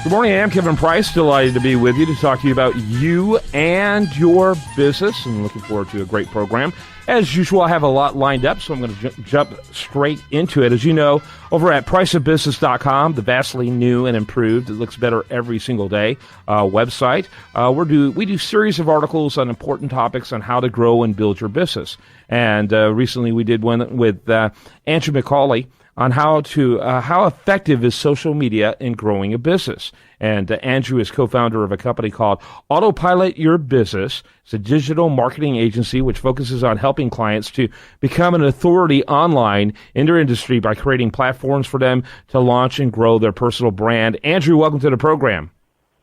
Good morning, I'm Kevin Price. Delighted to be with you to talk to you about you and your business, and looking forward to a great program. As usual, I have a lot lined up, so I'm going to jump straight into it. As you know, over at priceofbusiness.com, the vastly new and improved, it looks better every single day, website, we do series of articles on important topics on how to grow and build your business. And recently we did one with Andrew McCauley on how effective is social media in growing a business. And Andrew is co-founder of a company called Autopilot Your Business. It's a digital marketing agency which focuses on helping clients to become an authority online in their industry by creating platforms for them to launch and grow their personal brand. Andrew, welcome to the program.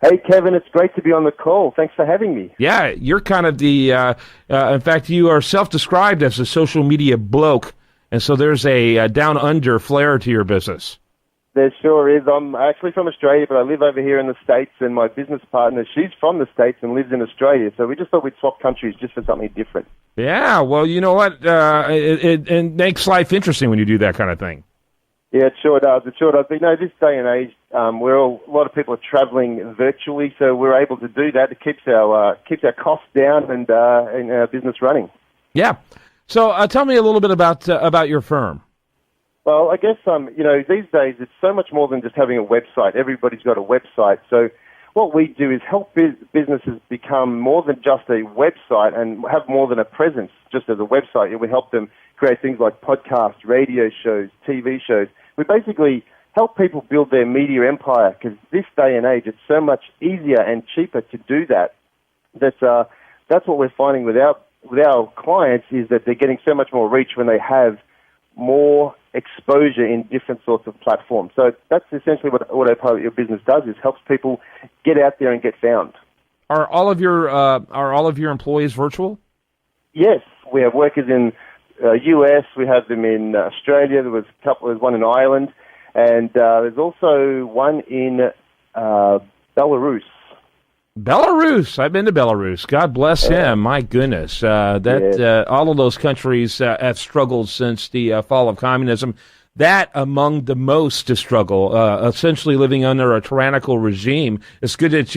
Hey, Kevin, it's great to be on the call. Thanks for having me. Yeah, you're kind of in fact, you are self-described as a social media bloke. And so there's a down-under flair to your business. There sure is. I'm actually from Australia, but I live over here in the States, and my business partner, she's from the States and lives in Australia. So we just thought we'd swap countries just for something different. Yeah, well, you know what? It makes life interesting when you do that kind of thing. Yeah, it sure does. It sure does. But, this day and age, a lot of people are traveling virtually, so we're able to do that. It keeps our costs down and our business running. Yeah. So tell me a little bit about your firm. Well, I guess, these days it's so much more than just having a website. Everybody's got a website. So what we do is help businesses become more than just a website and have more than a presence just as a website. We help them create things like podcasts, radio shows, TV shows. We basically help people build their media empire because this day and age it's so much easier and cheaper to do that. That's what we're finding with our clients is that they're getting so much more reach when they have more exposure in different sorts of platforms. So that's essentially what Autopilot Your Business does, is helps people get out there and get found. Are all of your employees virtual? Yes, we have workers in US, we have them in Australia, there's one in Ireland, and there's also one in Belarus. Belarus. I've been to Belarus. God bless him. My goodness. All of those countries have struggled since the fall of communism. That among the most to struggle, essentially living under a tyrannical regime. It's good that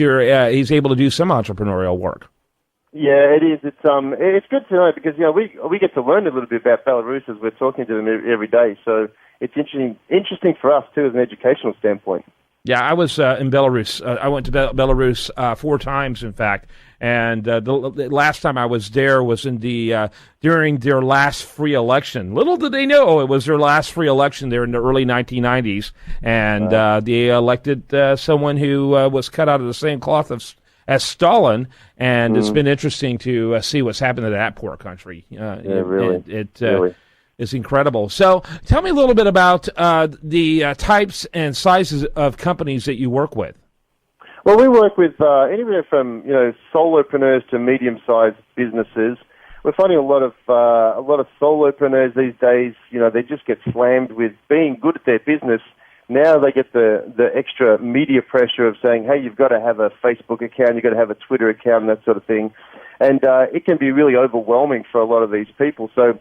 he's able to do some entrepreneurial work. Yeah, it is. It's good to know because we get to learn a little bit about Belarus as we're talking to them every day. So it's interesting for us too as an educational standpoint. Yeah, I was in Belarus. I went to Belarus 4 times, in fact, and the last time I was there was in during their last free election. Little did they know it was their last free election there in the early 1990s, and they elected someone who was cut out of the same cloth as Stalin, and it's been interesting to see what's happened to that poor country. Really. It's incredible. So tell me a little bit about the types and sizes of companies that you work with. Well, we work with anywhere from solopreneurs to medium-sized businesses. We're finding a lot of solopreneurs these days. They just get slammed with being good at their business. Now they get the extra media pressure of saying, hey, you've got to have a Facebook account, you've got to have a Twitter account, and that sort of thing. And it can be really overwhelming for a lot of these people. So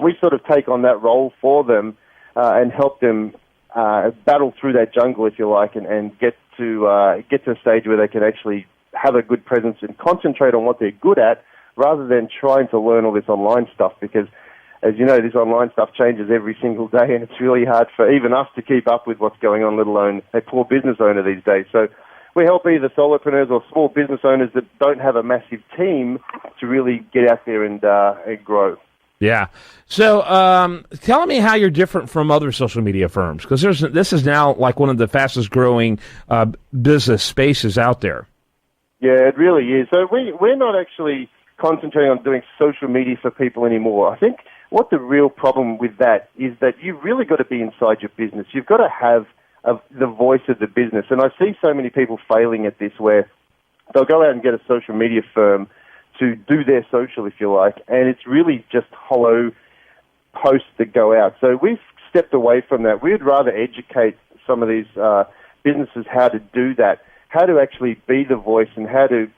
we sort of take on that role for them and help them battle through that jungle, if you like, and get to a stage where they can actually have a good presence and concentrate on what they're good at rather than trying to learn all this online stuff because, as you know, this online stuff changes every single day and it's really hard for even us to keep up with what's going on, let alone a poor business owner these days. So we help either solopreneurs or small business owners that don't have a massive team to really get out there and grow. Yeah. So tell me how you're different from other social media firms, because this is now like one of the fastest growing business spaces out there. Yeah, it really is. So we're not actually concentrating on doing social media for people anymore. I think what the real problem with that is that you've really got to be inside your business. You've got to have the voice of the business. And I see so many people failing at this where they'll go out and get a social media firm to do their social, if you like, and it's really just hollow posts that go out. So we've stepped away from that. We'd rather educate some of these businesses how to do that, how to actually be the voice and how to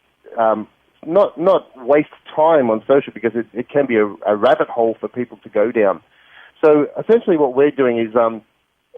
not waste time on social because it can be a rabbit hole for people to go down. So essentially what we're doing is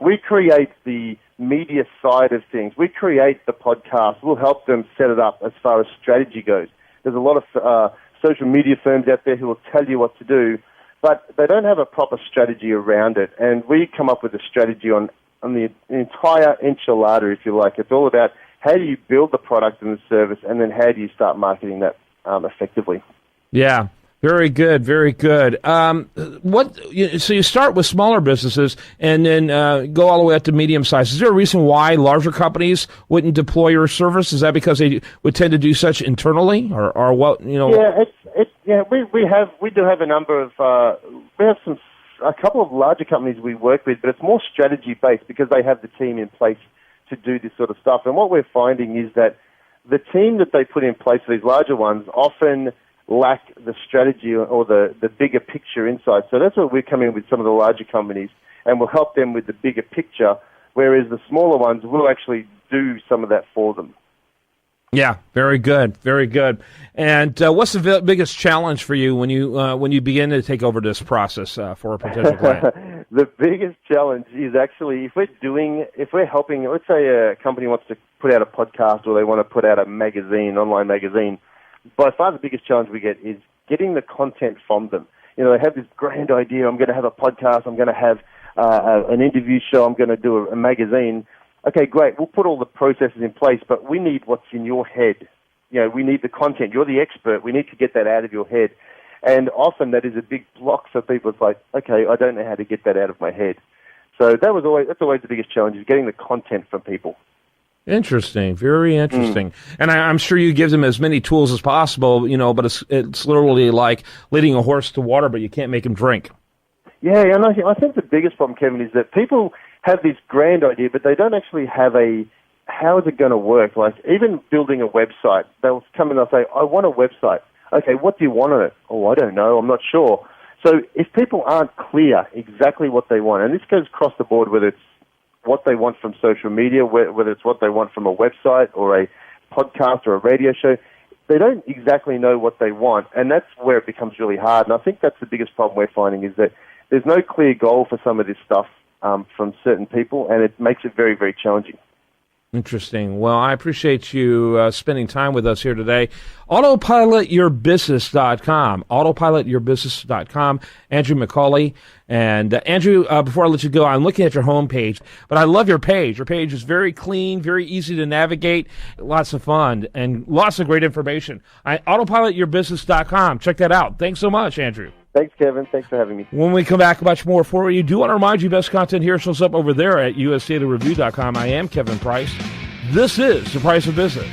We create the media side of things. We create the podcast. We'll help them set it up as far as strategy goes. There's a lot of social media firms out there who will tell you what to do, but they don't have a proper strategy around it. And we come up with a strategy on the entire enchilada, if you like. It's all about how do you build the product and the service, and then how do you start marketing that effectively. Yeah. Very good, very good. So you start with smaller businesses and then go all the way up to medium size. Is there a reason why larger companies wouldn't deploy your service? Is that because they would tend to do such internally, or what? Yeah, we do have a number of we have a couple of larger companies we work with, but it's more strategy based because they have the team in place to do this sort of stuff. And what we're finding is that the team that they put in place for these larger ones often lack the strategy or the bigger picture insight. So that's where we're coming in with some of the larger companies, and we'll help them with the bigger picture, whereas the smaller ones will actually do some of that for them. Yeah, very good, very good. And what's the biggest challenge for you when you begin to take over this process for a potential client? The biggest challenge is actually if we're helping, let's say a company wants to put out a podcast or they want to put out a magazine, online magazine. By far the biggest challenge we get is getting the content from them. They have this grand idea, I'm going to have a podcast, I'm going to have an interview show, I'm going to do a magazine. Okay, great, we'll put all the processes in place, but we need what's in your head. We need the content. You're the expert. We need to get that out of your head. And often that is a big block for people. It's like, okay, I don't know how to get that out of my head. So that's always the biggest challenge, is getting the content from people. Interesting, very interesting. And I'm sure you give them as many tools as possible, but it's literally like leading a horse to water, but you can't make him drink. Yeah, and I think the biggest problem, Kevin, is that people have this grand idea, but they don't actually have how is it going to work? Like even building a website, they'll come in and they'll say, I want a website. Okay, what do you want on it? Oh, I don't know, I'm not sure. So if people aren't clear exactly what they want, and this goes across the board, whether it's what they want from social media, whether it's what they want from a website or a podcast or a radio show, they don't exactly know what they want, and that's where it becomes really hard. And I think that's the biggest problem we're finding, is that there's no clear goal for some of this stuff from certain people, and it makes it very, very challenging. Interesting. Well, I appreciate you spending time with us here today. AutoPilotYourBusiness.com. AutoPilotYourBusiness.com. Andrew McCauley. And Andrew, before I let you go, I'm looking at your homepage, but I love your page. Your page is very clean, very easy to navigate, lots of fun, and lots of great information. AutoPilotYourBusiness.com. Check that out. Thanks so much, Andrew. Thanks, Kevin. Thanks for having me. When we come back, much more for you. Do want to remind you, best content here shows up over there at USDataReview.com. I am Kevin Price. This is The Price of Business.